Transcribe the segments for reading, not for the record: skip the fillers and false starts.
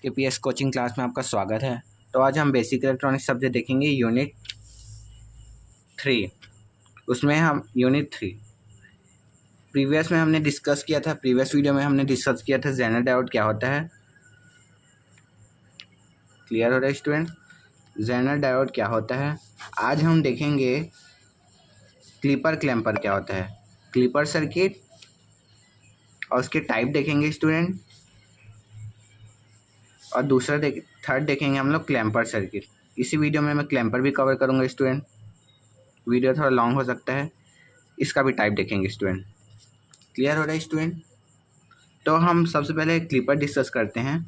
APS coaching class में आपका स्वागत है। तो आज हम बेसिक इलेक्ट्रॉनिक्स सब्जेक्ट देखेंगे यूनिट 3। उसमें हम यूनिट 3 प्रीवियस में हमने डिस्कस किया था। प्रीवियस वीडियो में हमने डिस्कस किया था जेनर डायोड क्या होता है। क्लियर हो रहा है स्टूडेंट? जेनर डायोड क्या होता है। आज हम देखेंगे क्लीपर क्लैम्पर क्या होता है, क्लीपर सर्किट और उसके टाइप देखेंगे स्टूडेंट, और दूसरा थर्ड देखेंगे हम लोग क्लैम्पर सर्किट। इसी वीडियो में मैं क्लैम्पर भी कवर करूंगा स्टूडेंट। वीडियो थोड़ा लॉन्ग हो सकता है, इसका भी टाइप देखेंगे स्टूडेंट। क्लियर हो रहा है स्टूडेंट? तो हम सबसे पहले क्लिपर डिस्कस करते हैं।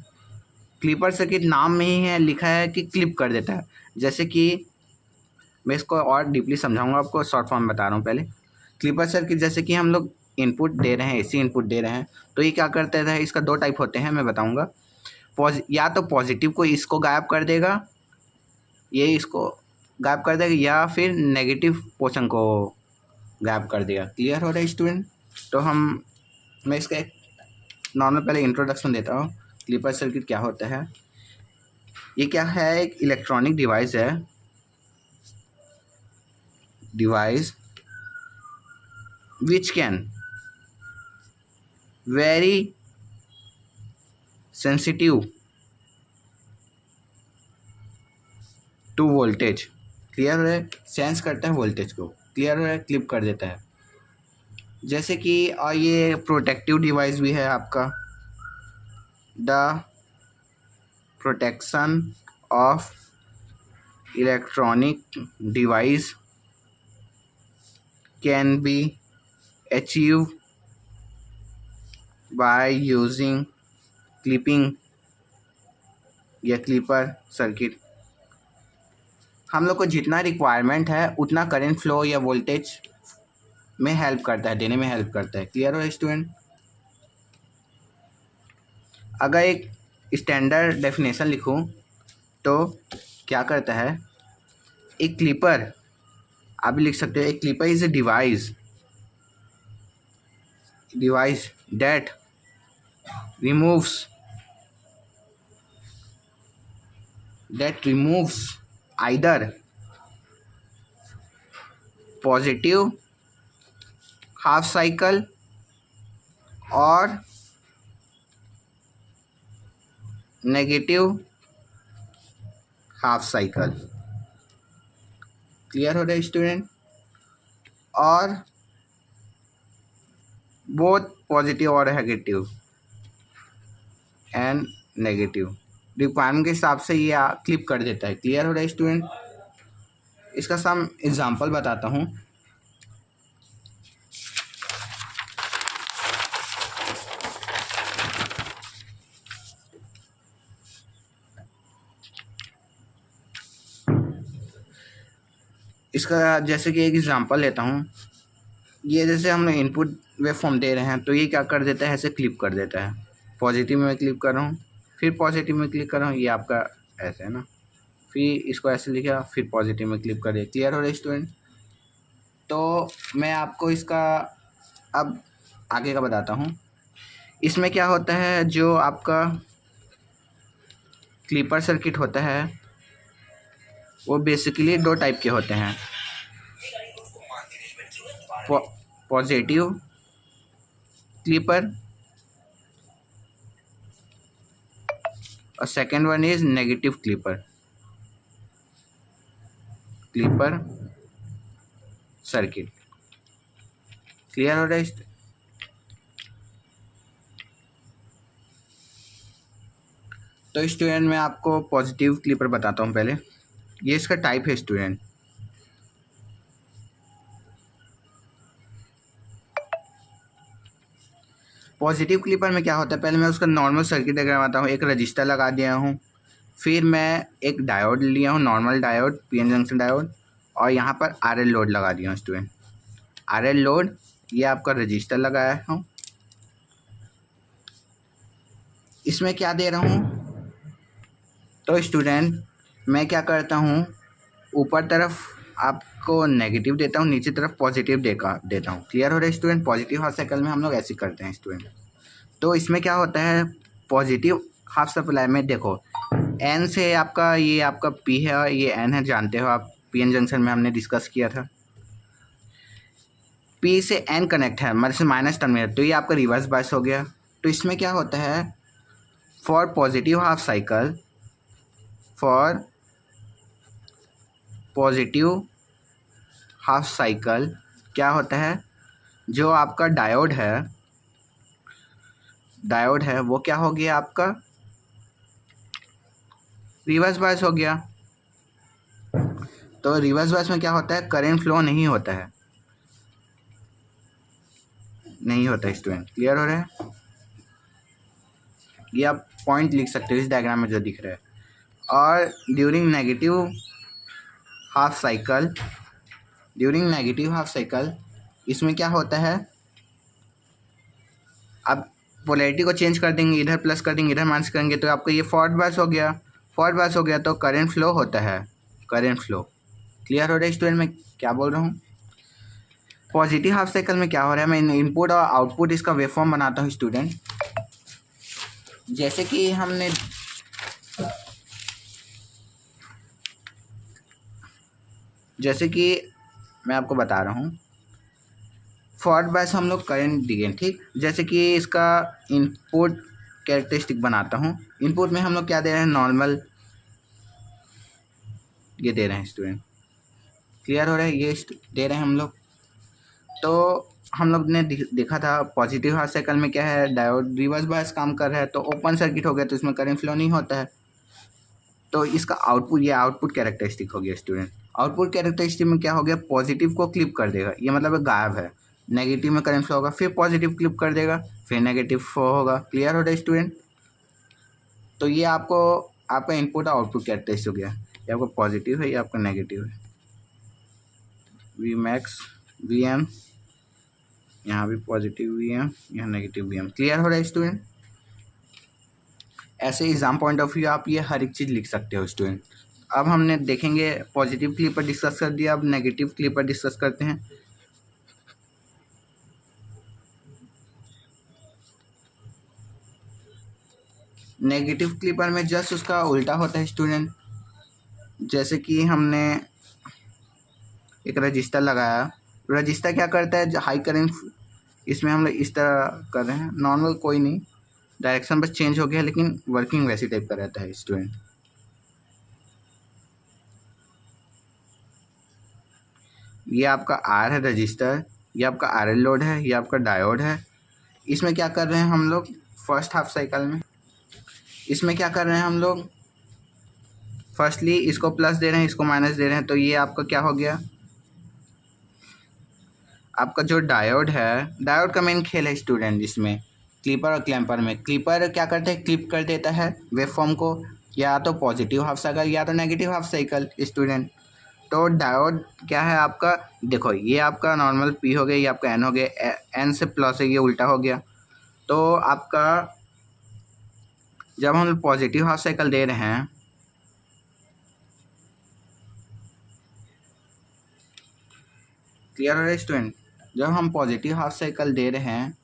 क्लिपर सर्किट नाम में ही है, लिखा है कि क्लिप कर देता है। जैसे कि मैं इसको और डीपली समझाऊंगा आपको, शॉर्ट फॉर्म बता रहा हूँ पहले। क्लिपर सर्किट जैसे कि हम लोग इनपुट दे रहे हैं, एसी इनपुट दे रहे हैं, तो ये क्या करता है, इसका दो टाइप होते हैं मैं बताऊँगा। या तो पॉजिटिव को इसको गायब कर देगा, ये इसको गायब कर देगा, या फिर नेगेटिव पोर्शन को गायब कर देगा। क्लियर हो रहा है स्टूडेंट? तो मैं इसका एक नॉर्मल पहले इंट्रोडक्शन देता हूँ। क्लिपर सर्किट क्या होता है। ये क्या है, एक इलेक्ट्रॉनिक डिवाइस है, device which can very sensitive to voltage. Clear है? सेंस करता है वोल्टेज को। क्लियर है? क्लिप कर देता है। जैसे कि ये प्रोटेक्टिव डिवाइस भी है आपका। The protection of electronic device can be achieve by using clipping या क्लिपर सर्किट। हम लोग को जितना रिक्वायरमेंट है उतना करंट फ्लो या वोल्टेज में हेल्प करता है, देने में हेल्प करता है। क्लियर हो स्टूडेंट? अगर एक स्टैंडर्ड डेफिनेशन लिखूं तो क्या करता है, एक क्लिपर आप भी लिख सकते हो। एक clipper is a device that removes either positive half cycle or negative half cycle. Clear हो रहा है स्टूडेंट? और बोथ पॉजिटिव और नेगेटिव एंड नेगेटिव रिक्वायरमेंट के हिसाब से ये क्लिप कर देता है। क्लियर हो रहा है स्टूडेंट? इसका सम एग्जांपल बताता हूँ। इसका जैसे कि एक एग्जांपल लेता हूँ। ये जैसे हम इनपुट वेव फॉर्म दे रहे हैं, तो ये क्या कर देता है, ऐसे क्लिप कर देता है। पॉजिटिव में क्लिप कर रहा हूँ, फिर पॉजिटिव में क्लिक कर रहा हूँ, ये आपका ऐसे है ना। फिर इसको ऐसे लिखा, फिर पॉजिटिव में क्लिप कर दिया। क्लियर हो रहा है स्टूडेंट? तो मैं आपको इसका अब आगे का बताता हूँ। इसमें क्या होता है, जो आपका क्लिपर सर्किट होता है वो बेसिकली दो टाइप के होते हैं, पॉजिटिव क्लिपर और second one is negative clipper circuit. Clear हो रहा है? तो स्टूडेंट मैं आपको पॉजिटिव क्लिपर बताता हूँ पहले। ये इसका टाइप है स्टूडेंट। पॉजिटिव क्लिपर में क्या होता है, पहले मैं उसका नॉर्मल सर्किट डायग्राम आता हूँ। एक रजिस्टर लगा दिया हूँ, फिर मैं एक डायोड लिया हूँ, normal diode, PN junction diode, और यहाँ पर आरएल लोड लगा दिया हूँ स्टूडेंट। आरएल लोड, ये आपका रजिस्टर लगाया हूँ। इसमें क्या दे रहा हूँ, तो स्टूडेंट मैं क्या करता हूँ, ऊपर तरफ आपको नेगेटिव देता हूँ, नीचे तरफ पॉजिटिव देता हूँ। क्लियर हो रहा है स्टूडेंट? पॉजिटिव हाफ साइकिल में हम लोग ऐसे करते हैं स्टूडेंट। तो इसमें क्या होता है, पॉजिटिव हाफ सप्लाई में देखो एन से आपका ये आपका पी है और ये एन है, जानते हो आप, पीएन जंक्शन में हमने डिस्कस किया था। पी से एन कनेक्ट है, मतलब माइनस टर्म में, तो ये आपका रिवर्स बायस हो गया। तो इसमें क्या होता है, for positive half cycle, for positive half cycle क्या होता है, जो आपका डायोड है वो क्या हो गया, आपका रिवर्स बायस हो गया। तो रिवर्स बायस में क्या होता है, करंट फ्लो नहीं होता है, स्टूडेंट। क्लियर हो रहा है? ये आप पॉइंट लिख सकते हो इस डायग्राम में जो दिख रहा है। और ड्यूरिंग नेगेटिव हाफ साइकिल इसमें क्या होता है, अब पोलैरिटी को चेंज कर देंगे, इधर प्लस कर देंगे, इधर माइनस करेंगे, तो आपका ये फॉरवर्ड बायस हो गया, तो करंट फ्लो होता है, करंट फ्लो। क्लियर हो रहा है स्टूडेंट, मैं क्या बोल रहा हूँ? पॉजिटिव हाफ साइकिल में क्या हो रहा है, मैं इनपुट और आउटपुट इसका वेवफॉर्म बनाता हूँ स्टूडेंट। जैसे कि मैं आपको बता रहा हूँ, फॉरवर्ड बायस हम लोग करंट दिए, ठीक। जैसे कि इसका इनपुट कैरेक्टरिस्टिक बनाता हूँ। इनपुट में हम लोग क्या दे रहे हैं, नॉर्मल ये दे रहे हैं स्टूडेंट। क्लियर हो रहा है? ये दे रहे हैं हम लोग। तो हम लोग ने देखा था पॉजिटिव हाफ साइकिल में क्या है, डायोड रिवर्स बायस काम कर रहा है, तो ओपन सर्किट हो गया, तो इसमें करंट फ्लो नहीं होता है। तो इसका आउटपुट, ये आउटपुट कैरेक्टरिस्टिक हो गया स्टूडेंट। आउटपुट कैरेक्टरिस्टिक में क्या हो गया, पॉजिटिव को क्लिप कर देगा, ये मतलब गायब है। नेगेटिव में करंट फ्लो होगा, फिर पॉजिटिव क्लिप कर देगा, फिर नेगेटिव फ्लो होगा। क्लियर हो रहा है स्टूडेंट? तो ये आपका इनपुट और आउटपुट कैरेक्टरिस्टिक हो गया। ये आपका पॉजिटिव है, ये आपका नेगेटिव है, वी मैक्स वी एम, यहाँ भी पॉजिटिव वी एम, यहाँ नेगेटिव वी एम। क्लियर हो रहा है स्टूडेंट? ऐसे एग्जाम पॉइंट ऑफ व्यू आप ये हर एक चीज़ लिख सकते हो स्टूडेंट। अब हमने देखेंगे पॉजिटिव क्लिप पर डिस्कस कर दिया, अब नेगेटिव क्लिप पर डिस्कस करते हैं। नेगेटिव क्लिपर में जस्ट उसका उल्टा होता है स्टूडेंट। जैसे कि हमने एक रजिस्टर लगाया, रजिस्टर क्या करता है, हाई करंट, इसमें हम लोग इस तरह कर रहे हैं, नॉर्मल कोई नहीं, डायरेक्शन बस चेंज हो गया, लेकिन वर्किंग वैसी टाइप का रहता है स्टूडेंट। ये आपका आर है रजिस्टर, ये आपका आर एल लोड है, ये आपका डायोड है। इसमें क्या कर रहे हैं हम लोग, फर्स्ट हाफ साइकिल में इसमें क्या कर रहे हैं हम लोग, फर्स्टली इसको प्लस दे रहे हैं, इसको माइनस दे रहे हैं, तो ये आपका क्या हो गया, आपका जो डायोड है, डायोड का मेन खेल है स्टूडेंट इसमें, क्लिपर और क्लैम्पर में। क्लिपर क्या करते हैं, क्लिप कर देता है वेवफॉर्म को, या तो पॉजिटिव हाफ साइकिल या तो नेगेटिव हाफ साइकिल स्टूडेंट। तो डायोड क्या है आपका, देखो ये आपका नॉर्मल पी हो गया, ये आपका एन हो गया, एन से प्लस है, ये उल्टा हो गया। तो आपका जब हम पॉजिटिव हाफ साइकिल दे रहे हैं, क्लियर हो रहा है स्टूडेंट, जब हम पॉजिटिव हाफ साइकिल दे रहे हैं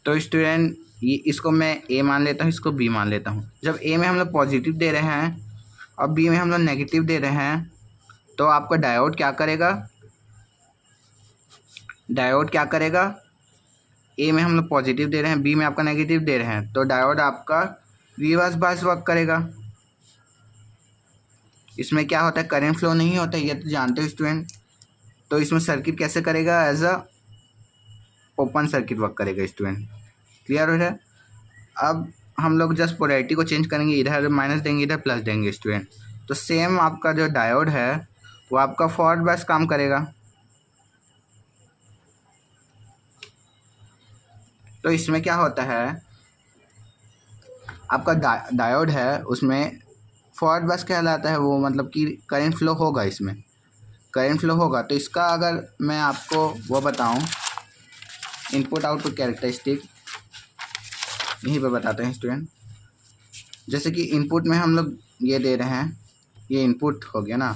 तो स्टूडेंट ये इसको मैं ए मान लेता हूँ, इसको बी मान लेता हूँ। जब ए में हम लोग पॉजिटिव दे रहे हैं और बी में हम लोग नेगेटिव दे रहे हैं, तो आपका डायोड क्या करेगा, ए में हम लोग पॉजिटिव दे रहे हैं, बी में आपका नेगेटिव दे रहे हैं, तो डायोड आपका रिवर्स बायस वर्क करेगा। इसमें क्या होता है, करंट फ्लो नहीं होता है, ये तो जानते हो स्टूडेंट। तो इसमें सर्किट कैसे करेगा, as a open circuit work करेगा स्टूडेंट। क्लियर हो रहा है? अब हम लोग जस्ट पोलैरिटी को चेंज करेंगे, इधर माइनस देंगे, इधर प्लस देंगे स्टूडेंट। तो सेम आपका जो डायोड है वो आपका फॉरवर्ड बायस काम करेगा। तो इसमें क्या होता है, आपका डायोड है, उसमें फॉरवर्ड बायस कहलाता है वो, मतलब कि करंट फ्लो होगा, इसमें करंट फ्लो होगा। तो इसका अगर मैं आपको वो बताऊं, इनपुट आउटपुट कैरेक्टरिस्टिक यहीं पे बताते हैं स्टूडेंट। जैसे कि इनपुट में हम लोग ये दे रहे हैं, ये इनपुट हो गया ना।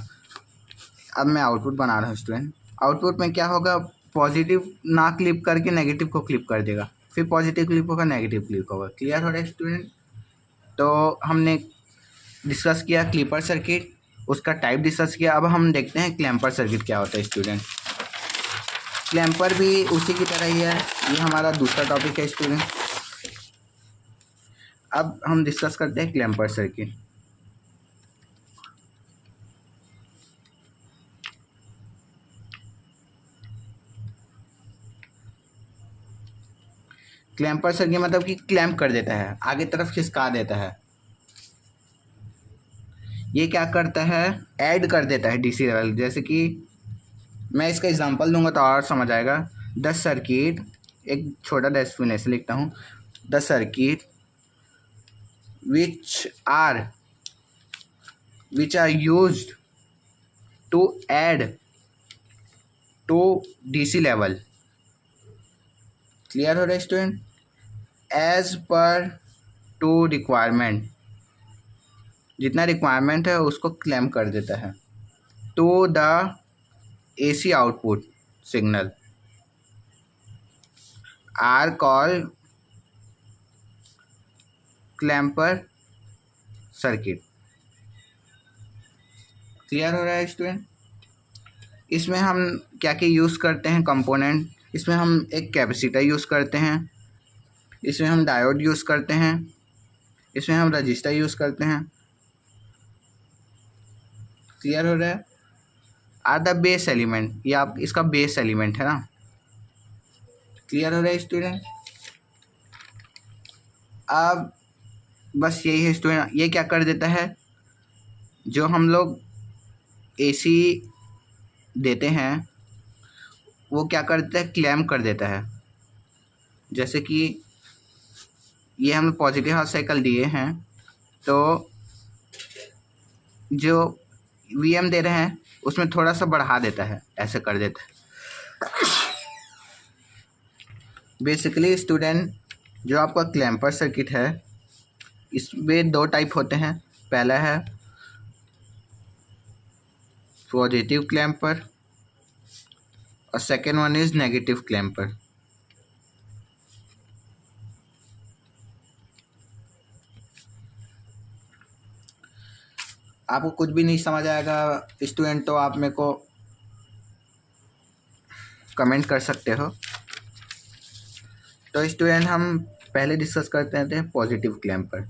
अब मैं आउटपुट बना रहा हूँ स्टूडेंट। आउटपुट में क्या होगा, पॉजिटिव ना क्लिप करके नेगेटिव को क्लिप कर देगा, फिर पॉजिटिव क्लिप होगा, नेगेटिव क्लिप होगा। क्लियर हो रहा है स्टूडेंट? तो हमने डिस्कस किया क्लिपर सर्किट, उसका टाइप डिस्कस किया। अब हम देखते हैं क्लैम्पर सर्किट क्या होता है स्टूडेंट। क्लैम्पर भी उसी की तरह ही है, ये हमारा दूसरा टॉपिक है स्टूडेंट। अब हम डिस्कस करते हैं क्लैम्पर सर्किट। क्लैम्पर सर्किट मतलब कि क्लैम्प कर देता है, आगे तरफ खिसका देता है। ये क्या करता है, ऐड कर देता है डीसी लेवल। जैसे कि मैं इसका एग्जांपल दूंगा तो और समझ आएगा। द सर्किट, एक छोटा सा एक्सप्लेनेशन लिखता हूँ। The circuit which are used to add to DC level। Clear हो रहा है student? As per to requirement, जितना रिक्वायरमेंट है उसको क्लेम कर देता है। To the AC output signal are called clamper circuit. Clear हो रहा है स्टूडेंट? इसमें हम क्या क्या यूज़ करते हैं कंपोनेंट, इसमें हम एक कैपेसिटर यूज़ करते हैं, इसमें हम डायोड यूज़ करते हैं, इसमें हम रजिस्टर यूज़ करते हैं। क्लियर हो रहा है? आर द बेस एलिमेंट, ये आप इसका बेस एलिमेंट है ना। क्लियर हो रहा है स्टूडेंट? अब बस यही है स्टूडेंट। ये क्या कर देता है, जो हम लोग AC देते हैं वो क्या करता है, क्लैम कर देता है। जैसे कि ये हम पॉजिटिव हाफ साइकिल दिए हैं, तो जो VM दे रहे हैं उसमें थोड़ा सा बढ़ा देता है, ऐसे कर देता है। बेसिकली स्टूडेंट, जो आपका क्लैम्पर सर्किट है इसमें दो टाइप होते हैं। पहला है पॉजिटिव क्लैम्पर और second one is negative clamper. आपको कुछ भी नहीं समझ आएगा स्टूडेंट तो आप मेरे को कमेंट कर सकते हो। तो स्टूडेंट हम पहले डिस्कस करते हैं पॉजिटिव क्लैम्पर।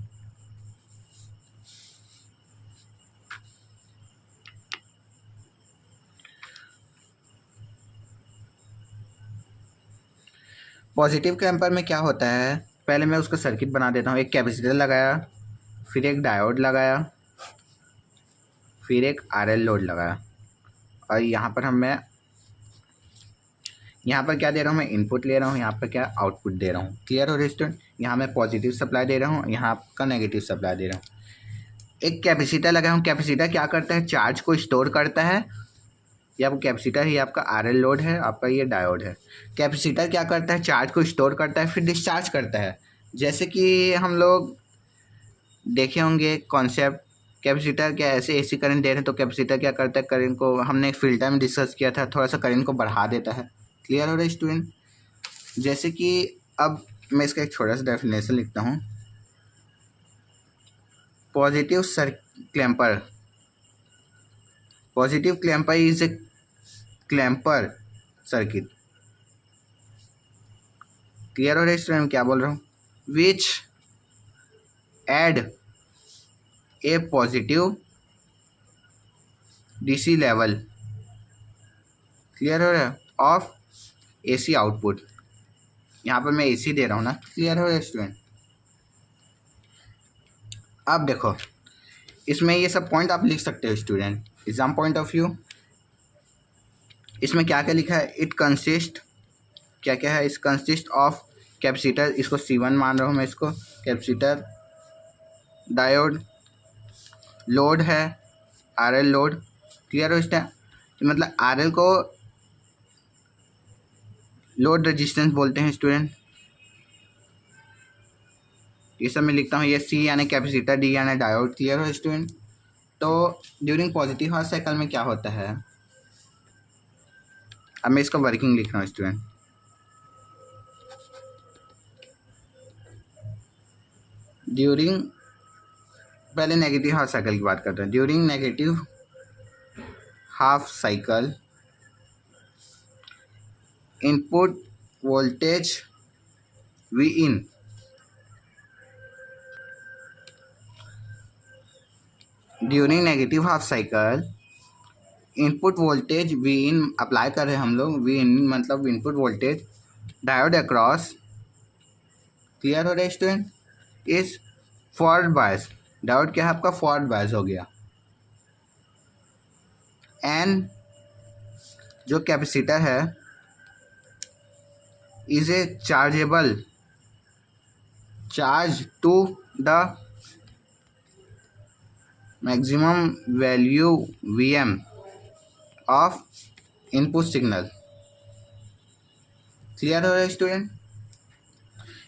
पॉजिटिव क्लैम्पर में क्या होता है, पहले मैं उसका सर्किट बना देता हूँ। एक कैपेसिटर लगाया, फिर एक डायोड लगाया, फिर एक RL लोड लगाया, और यहाँ पर क्या दे रहा हूँ, मैं इनपुट ले रहा हूँ, यहाँ पर क्या आउटपुट दे रहा हूँ। क्लियर हो रहा है स्टूडेंट? यहाँ मैं पॉजिटिव सप्लाई दे रहा हूँ, यहाँ आपका नेगेटिव सप्लाई दे रहा हूँ। एक कैपेसिटर लगाया हूँ। कैपेसिटर क्या करता है, चार्ज को स्टोर करता है। ये आपका कैपेसिटर है, आपका RL लोड है, आपका ये डायोड है। कैपेसिटर क्या करता है, चार्ज को स्टोर करता है, फिर डिस्चार्ज करता है। जैसे कि हम लोग देखे होंगे कॉन्सेप्ट, कैपेसिटर क्या ऐसे AC करंट दे रहे हैं तो कैपेसिटर क्या करता है, करंट को हमने फिल्टर में डिस्कस किया था, थोड़ा सा करंट को बढ़ा देता है। क्लियर हो रहा है स्टूडेंट? जैसे कि अब मैं इसका एक छोटा सा डेफिनेशन लिखता हूँ। Positive clamper, positive clamper is a clamper circuit. Clear हो रहा है स्टूडेंट क्या बोल रहा हूँ? Which add a positive DC level, clear हो रहा है, ऑफ AC आउटपुट। यहाँ पर मैं AC दे रहा हूँ ना। क्लियर हो रहा है स्टूडेंट? अब देखो इसमें ये सब पॉइंट आप लिख सकते हो student, exam point of view. इसमें क्या क्या लिखा है, इट कंसिस्ट, क्या क्या है, इस कंसिस्ट ऑफ कैपेसिटर, इसको C1 मान रहा हूँ मैं इसको, कैपेसिटर, डायोड, लोड है RL लोड। क्लियर हो इसका मतलब, RL को लोड रेजिस्टेंस बोलते हैं स्टूडेंट। ये सब मैं लिखता हूँ, ये C यानी कैपेसिटर, D यानी डायोड। क्लियर हो स्टूडेंट? तो ड्यूरिंग पॉजिटिव हाफ साइकिल में क्या होता है, अब मैं इसका वर्किंग लिख रहा हूँ स्टूडेंट। ड्यूरिंग, पहले नेगेटिव हाफ साइकिल की बात करते हैं। During negative half cycle input voltage V in during negative half cycle input voltage V in apply कर रहे हैं हम लोग। वी इन मतलब input voltage diode across, clear हो रहा है स्टूडेंट, इस फॉरवर्ड बायस। डायोड क्या है आपका, फॉरवर्ड बायस हो गया। एन जो कैपेसिटर है is a chargeable charge to the maximum value Vm of input signal, clear हो रहा है स्टूडेंट।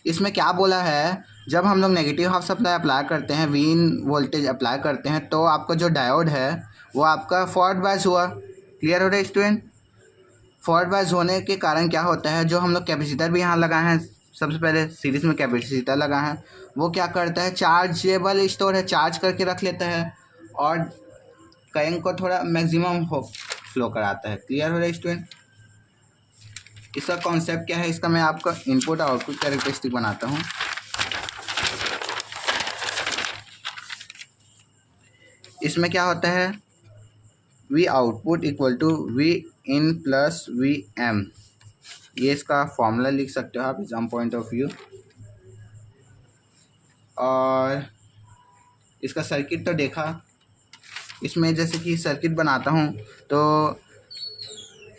इसमें क्या बोला है, जब हम लोग नेगेटिव हाफ सप्लाई अप्लाई करते हैं, वी इन वोल्टेज अप्लाई करते हैं, तो आपका जो डायोड है वो आपका फॉरवर्ड बायस हुआ। क्लियर हो रहा है स्टूडेंट। फॉरवर्ड बायस होने के कारण क्या होता है, जो हम लोग कैपेसिटर भी यहाँ लगाए हैं, सबसे पहले सीरीज में कैपेसिटर लगा है, वो क्या करता है, चार्जेबल स्टोर है, चार्ज करके रख लेता है और करंट को थोड़ा मैक्सिमम फ्लो कराता है। क्लियर हो रहा है स्टूडेंट। इसका कॉन्सेप्ट क्या है, इसका मैं आपका इनपुट और आउटपुट कैरेक्टरिस्टिक बनाता हूँ। इसमें क्या होता है, V output equal to V in plus V M, ये इसका फॉर्मूला लिख सकते हो आप एग्जाम पॉइंट ऑफ व्यू। और इसका सर्किट तो देखा, इसमें जैसे कि सर्किट बनाता हूँ तो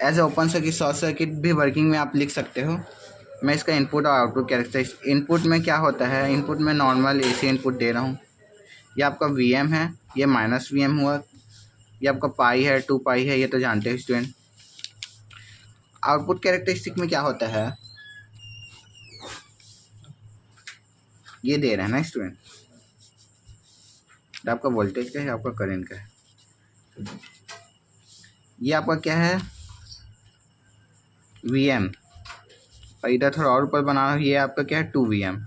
as a open circuit, short circuit भी वर्किंग में आप लिख सकते हो। मैं इसका इनपुट और आउटपुट कैरेक्टरिस्टिक, इनपुट में क्या होता है, इनपुट में नॉर्मल एसी इनपुट दे रहा हूँ, ये आपका Vm है, ये माइनस Vm हुआ, ये आपका पाई है, 2 पाई है, ये तो जानते हो स्टूडेंट। आउटपुट कैरेक्टरिस्टिक में क्या होता है, ये दे रहे हैं ना स्टूडेंट, आपका वोल्टेज का है, आपका करंट का है, ये आपका क्या है Vm, और इधर थोड़ा और ऊपर बना रहा हूँ, ये आपका क्या है 2 Vm।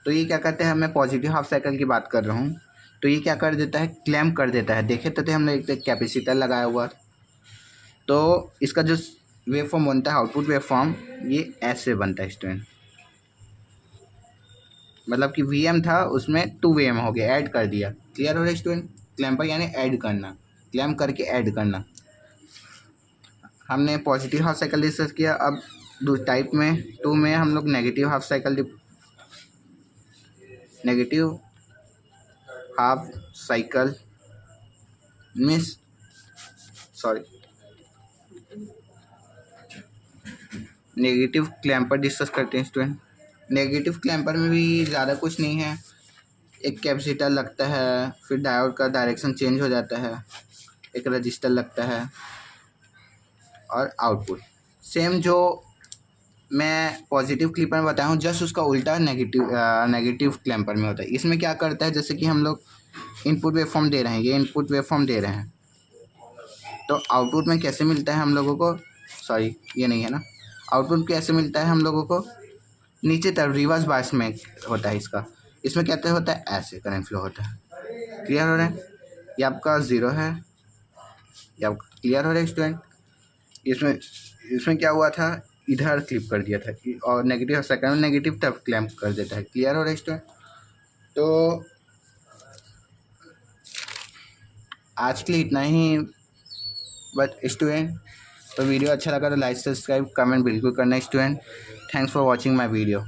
तो ये क्या करते हैं, मैं पॉजिटिव हाफ साइकिल की बात कर रहा हूँ, तो ये क्या कर देता है, क्लैम्प कर देता है। देखे तो थे हमने एक कैपेसिटर लगाया हुआ, तो इसका जो वेव फॉर्म बनता है, आउटपुट वेव फॉर्म, ये ऐसे बनता है स्टूडेंट, मतलब कि Vm था उसमें 2 Vm हो गया, ऐड कर दिया। क्लियर हो रहा है स्टूडेंट। क्लैम्पर यानी ऐड करना, क्लैम्प करके ऐड करना। हमने पॉजिटिव हाफ साइकिल डिस्कस किया, अब टाइप में 2 में हम लोग negative half cycle, negative half cycle means negative clamper discuss करते हैं स्टूडेंट। नेगेटिव क्लैम्पर में भी ज़्यादा कुछ नहीं है, एक कैपेसिटर लगता है, फिर डायोड का डायरेक्शन चेंज हो जाता है, एक रजिस्टर लगता है, और आउटपुट सेम जो मैं पॉजिटिव क्लैम्पर में बताया हूँ, जस्ट उसका उल्टा नेगेटिव क्लैम्पर में होता है। इसमें क्या करता है, जैसे कि हम लोग इनपुट वेव फॉर्म दे रहे हैं, ये इनपुट वेव फॉर्म दे रहे हैं, तो आउटपुट में कैसे मिलता है हम लोगों को, सॉरी ये नहीं है ना, आउटपुट कैसे मिलता है हम लोगों को, नीचे तरफ रिवर्स बायस में होता है इसका। इसमें कहते होता है ऐसे करंट फ्लो होता है। क्लियर हो रहा है, ये आपका 0 है, ये आपका क्लियर हो रहा है स्टूडेंट। इसमें क्या हुआ था, इधर क्लिप कर दिया था कि, और नेगेटिव सेकंड में नेगेटिव तरफ क्लैम्प कर देता है। क्लियर हो रहा है स्टूडेंट। तो आज के लिए इतना ही बट स्टूडेंट, तो वीडियो अच्छा लगा तो लाइक सब्सक्राइब कमेंट बिल्कुल करना student. Thanks for watching my video.